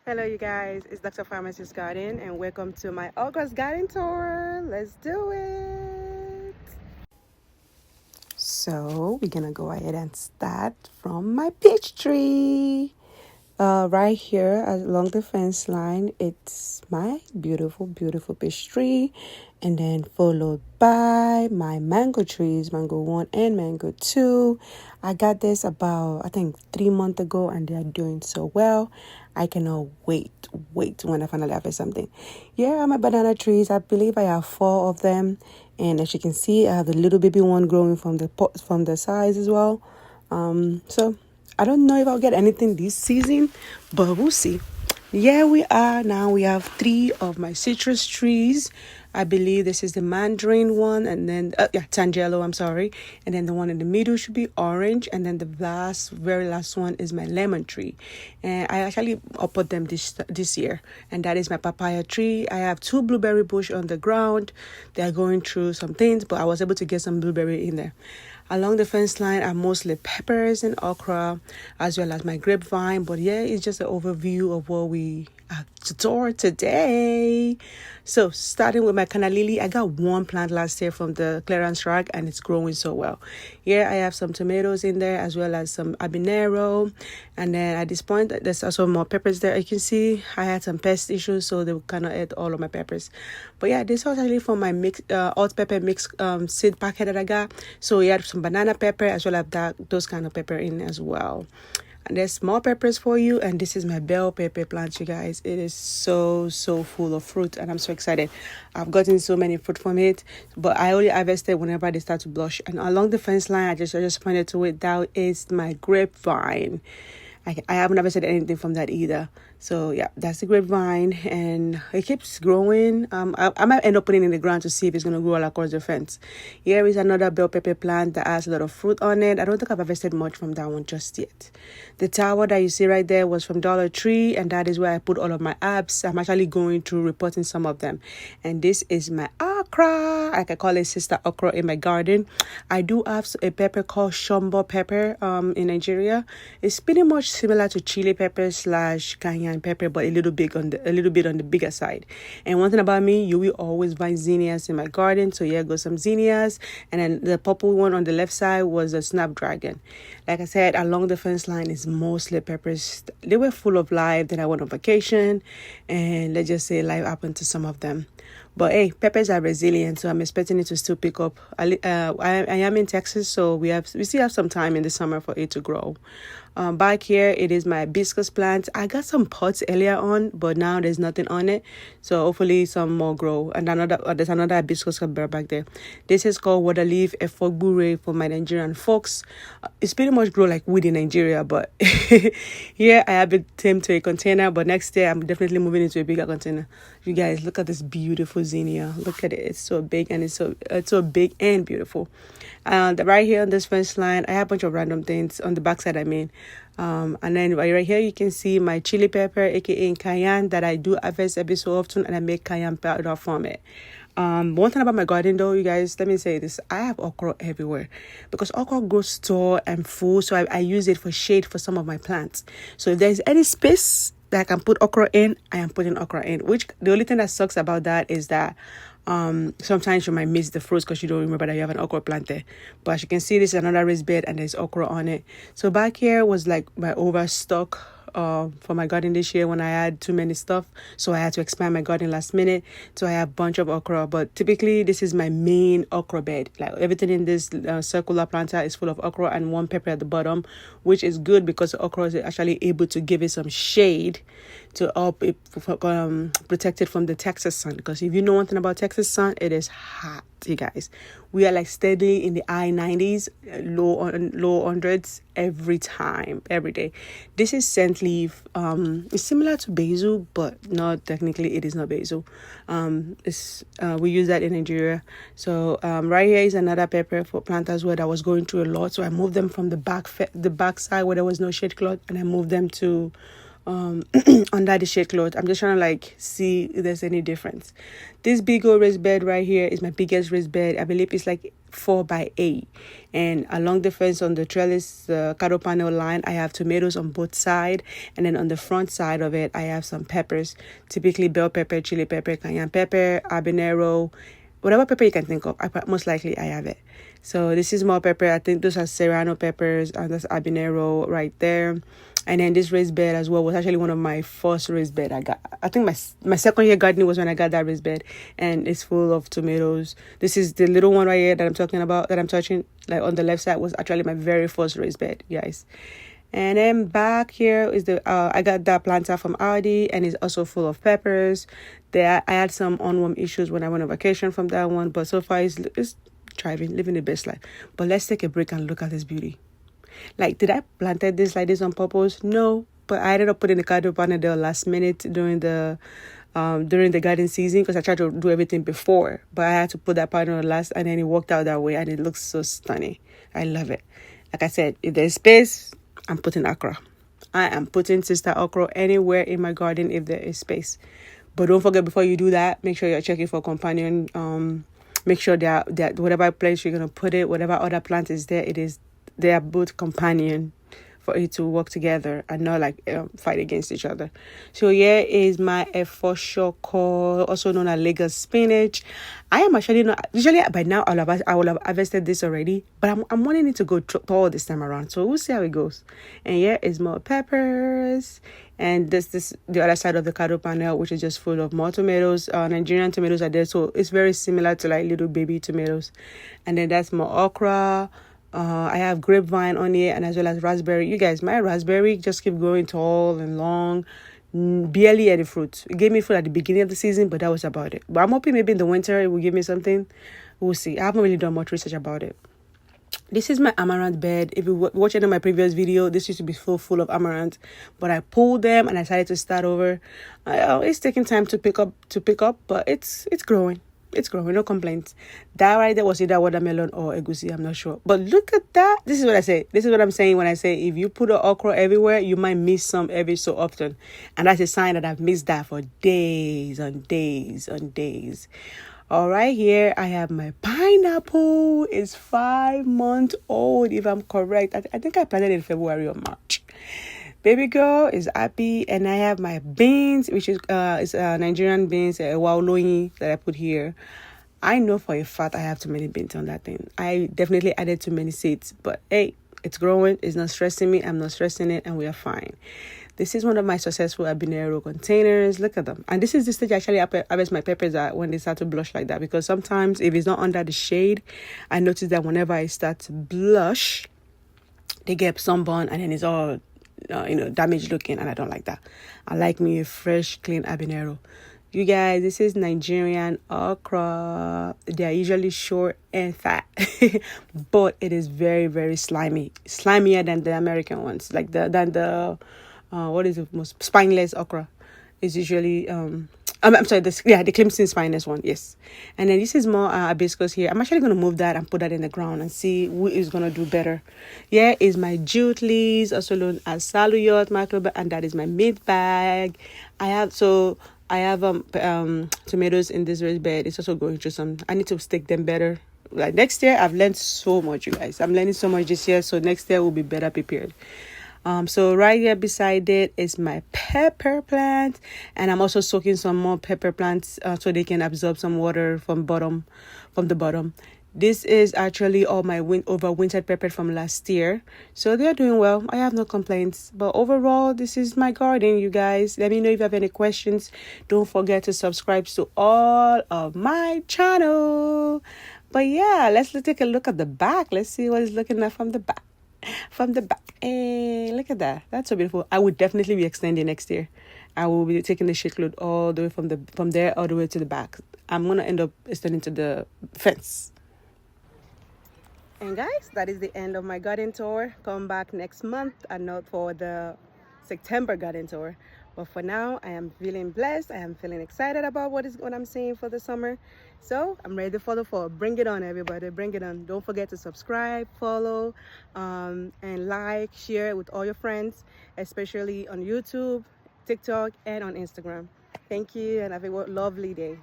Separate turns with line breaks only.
Hello, you guys. It's Dr. Pharmacist Garden, and welcome to my August garden tour. Let's do it. So, we're gonna go ahead and start from my peach tree. Right here along the fence line, it's my beautiful peach tree, and then followed by my mango trees, mango 1 and mango 2. I got this about, I think, 3 months ago, and they are doing so well. I cannot wait when I finally harvest something. Yeah, my banana trees, I believe I have 4 of them, and as you can see, I have the little baby one growing from the pot, from the sides as well. So I don't know if I'll get anything this season, but we'll see. Yeah, we are now. We have 3 of my citrus trees. I believe this is the mandarin one, and then Tangelo. I'm sorry, and then the one in the middle should be orange, and then the very last one is my lemon tree. And I actually put them this year, and that is my papaya tree. I have 2 blueberry bush on the ground. They are going through some things, but I was able to get some blueberry in there. Along the fence line are mostly peppers and okra, as well as my grapevine. But yeah, it's just an overview of what we have to tour today. So starting with my canna lily, I got 1 plant last year from the clearance rack, and it's growing so well. Here I have some tomatoes in there, as well as some habanero. And then at this point, there's also more peppers there. You can see I had some pest issues, so they kind of ate all of my peppers. But yeah, this was actually from my mix, hot pepper mix seed packet that I got. So we had some banana pepper as well as those kind of pepper in as well. And there's more peppers for you, and this is my bell pepper plant, you guys. It is so full of fruit, and I'm so excited. I've gotten so many fruit from it, but I only harvested whenever they start to blush. And along the fence line, I just pointed to it. That is my grapevine. I haven't ever said anything from that either. So yeah, that's the grapevine, and it keeps growing. I might end up putting it in the ground to see if it's going to grow all across the fence. Here is another bell pepper plant that has a lot of fruit on it. I don't think I've harvested much from that one just yet. The tower that you see right there was from Dollar Tree, and that is where I put all of my herbs. I'm actually going through repotting some of them. And this is my okra. I can call it sister okra in my garden. I do have a pepper called Shombo pepper in Nigeria. It's pretty much similar to chili pepper / cayenne pepper, but a little bit on the bigger side. And one thing about me, you will always find zinnias in my garden. So here goes some zinnias, and then the purple one on the left side was a snapdragon. Like I said, along the fence line is mostly peppers. They were full of life. Then I went on vacation, and let's just say life happened to some of them. But hey, peppers are resilient, so I'm expecting it to still pick up. I am in Texas, so we still have some time in the summer for it to grow. Back here, it is my hibiscus plant. I got some pots earlier on, but now there's nothing on it. So hopefully some more grow. And there's another hibiscus back there. This is called water leaf efogbure for my Nigerian folks. It's pretty much grow like weed in Nigeria, but here I have it tamed to a container. But next year, I'm definitely moving into a bigger container. You guys, look at this beautiful zinnia. Look at it. It's so big, and it's so big and beautiful. Right here on this fence line, I have a bunch of random things on the backside. And then right here you can see my chili pepper, aka cayenne, that I do harvest every so often, and I make cayenne powder from it. One thing about my garden though, you guys, let me say this: I have okra everywhere because okra grows tall and full, so I use it for shade for some of my plants. So if there's any space that I can put okra in, I am putting okra in. Which the only thing that sucks about that is that sometimes you might miss the fruits because you don't remember that you have an okra plant there. But as you can see, this is another raised bed, and there's okra on it. So back here was like my overstock for my garden this year when I had too many stuff, so I had to expand my garden last minute. So I have a bunch of okra, but typically this is my main okra bed. Like everything in this circular planter is full of okra and 1 pepper at the bottom, which is good because the okra is actually able to give it some shade to help it protect it from the Texas sun. Because if you know one thing about Texas sun, it is hot, you guys. We are like steadily in the high 90s, low hundreds every day. This is scent leaf. It's similar to basil, but not technically. It is not basil. We use that in Nigeria. So right here is another pepper for plant as well that was going through a lot. So I moved them from the back side where there was no shade cloth, and I moved them to under the shade cloth. I'm just trying to like see if there's any difference. This big old raised bed right here is my biggest raised bed. I believe it's like 4 by 8, and along the fence on the trellis cattle panel line, I have tomatoes on both sides, and then on the front side of it I have some peppers, typically bell pepper, chili pepper, cayenne pepper, habanero, whatever pepper you can think of. Most likely I have it. So this is more pepper. I think those are serrano peppers, and that's habanero right there. And then this raised bed as well was actually one of my first raised bed I got. I think my second year gardening was when I got that raised bed, and it's full of tomatoes. This is the little one right here that I'm talking about, that I'm touching, like on the left side, was actually my very first raised bed, guys. And then back here is the I got that planter from Aldi, and it's also full of peppers. There I had some unwarm issues when I went on vacation from that one, but so far it's thriving, living the best life. But let's take a break and look at this beauty. Like, did I planted this like this on purpose? No, but I ended up putting the cardo panel last minute during the garden season, because I tried to do everything before, but I had to put that panel last, and then it worked out that way, and it looks so stunning. I love it. Like I said, if there's space, I'm putting okra. I am putting sister okra anywhere in my garden if there is space. But don't forget, before you do that, make sure you're checking for companion. Make sure that whatever place you're gonna put it, whatever other plant is there, they are both companion for it to work together and not like fight against each other. So here is my Efosho, also known as Lagos spinach. I am actually not, usually by now I will have harvested this already, but I'm wanting it to go tall this time around. So we'll see how it goes. And here is more peppers. And this the other side of the cardo panel, which is just full of more tomatoes. Nigerian tomatoes are there, so it's very similar to like little baby tomatoes. And then that's more okra. I have grapevine on here, and as well as raspberry. You guys, my raspberry just keep growing tall and long. Barely any fruit. It gave me fruit at the beginning of the season, but that was about it. But I'm hoping maybe in the winter it will give me something. We'll see. I haven't really done much research about it. This is my amaranth bed. If you watch any of my previous video, this used to be full of amaranth, but I pulled them and I decided to start over. It's taking time to pick up, but it's growing. It's growing, no complaints. That right there was either watermelon or egusi, I'm not sure. But look at that. This is what I say. This is what I'm saying when I say if you put an okra everywhere, you might miss some every so often. And that's a sign that I've missed that for days on days on days. All right, here I have my pineapple. It's 5 months old, if I'm correct. I think I planted it in February or March. Baby girl is happy, and I have my beans, which is Nigerian beans, wauloyi, that I put here. I know for a fact I have too many beans on that thing. I definitely added too many seeds, but hey, it's growing. It's not stressing me. I'm not stressing it, and we are fine. This is one of my successful habanero containers. Look at them. And this is the stage actually I harvest my peppers at, when they start to blush like that. Because sometimes if it's not under the shade, I notice that whenever I start to blush, they get sunburn and then it's all damaged looking, and I don't like that. I like me a fresh, clean habanero. You guys, this is Nigerian okra. They are usually short and fat, but it is very, very slimy. Slimier than the American ones, like than the what is the most spineless okra. Is usually I'm sorry, the Clemson spineless one, yes. And then this is more hibiscus here. I'm actually going to move that and put that in the ground and see who is going to do better. Here is my jute leaves, also known as saluyot microbe, and that is my meat bag. I have tomatoes in this raised bed. It's also going through some. I need to stick them better. Like next year, I've learned so much, you guys. I'm learning so much this year, so next year will be better prepared. So right here beside it is my pepper plant, and I'm also soaking some more pepper plants so they can absorb some water from the bottom. This is actually all my overwintered pepper from last year, so they're doing well. I have no complaints. But overall, this is my garden, you guys. Let me know if you have any questions. Don't forget to subscribe to all of my channel. But yeah, let's take a look at the back. Let's see what is looking like from the back. Hey, look at that. That's so beautiful. I would definitely be extending next year. I will be taking the shade load all the way from there all the way to the back. I'm gonna end up extending to the fence. And guys, that is the end of my garden tour. Come back next month and not for the September garden tour. But for now, I am feeling blessed. I am feeling excited about what I'm seeing for the summer. So I'm ready for the fall. Bring it on, everybody. Bring it on. Don't forget to subscribe, follow, and like, share it with all your friends, especially on YouTube, TikTok, and on Instagram. Thank you, and have a lovely day.